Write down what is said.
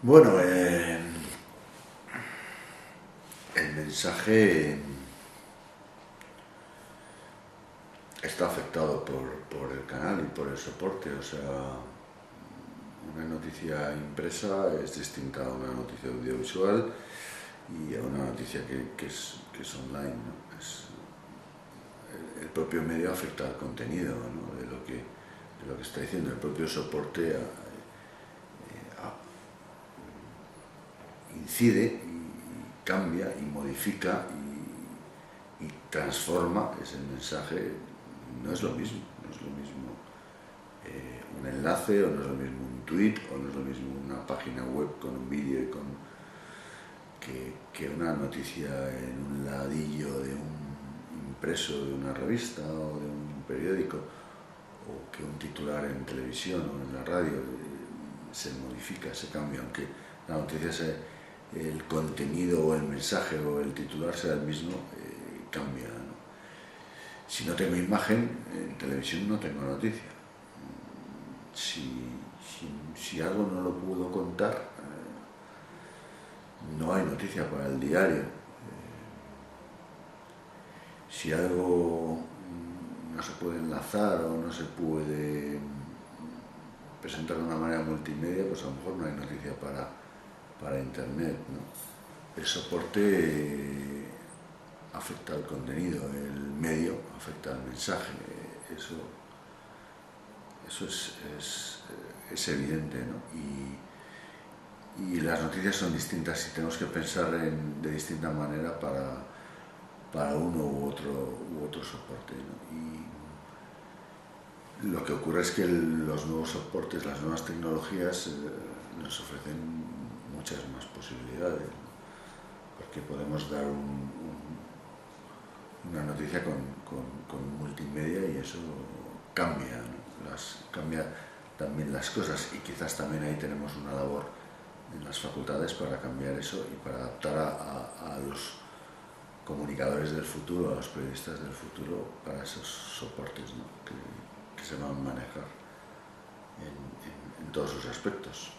Bueno, el mensaje está afectado por el canal y por el soporte. O sea, una noticia impresa es distinta a una noticia audiovisual y a una noticia que es online, ¿no? El propio medio afecta al contenido, ¿no? de lo que está diciendo. El propio soporte incide y cambia y modifica y transforma ese mensaje. No es lo mismo, no es lo mismo un enlace, o no es lo mismo un tweet, o no es lo mismo una página web con un vídeo y que una noticia en un ladillo de un impreso de una revista o de un periódico, o que un titular en televisión o en la radio. Se modifica, se cambia, aunque la noticia el contenido o el mensaje o el titular sea el mismo, cambia, ¿no? Si no tengo imagen, en televisión no tengo noticia. Si algo no lo puedo contar, no hay noticia para el diario. Si algo no se puede enlazar o no se puede presentar de una manera multimedia, pues a lo mejor no hay noticia para internet, ¿no? El soporte afecta al contenido, el medio afecta al mensaje. Eso es evidente, ¿no? Y las noticias son distintas y tenemos que pensar de distinta manera para uno u otro soporte, ¿no? Y lo que ocurre es que los nuevos soportes, las nuevas tecnologías nos ofrecen muchas más posibilidades, ¿no? Porque podemos dar una noticia con multimedia y eso cambia, ¿no? Cambia también las cosas, y quizás también ahí tenemos una labor en las facultades para cambiar eso y para adaptar a los comunicadores del futuro, a los periodistas del futuro, para esos soportes, ¿no? que se van a manejar en todos sus aspectos.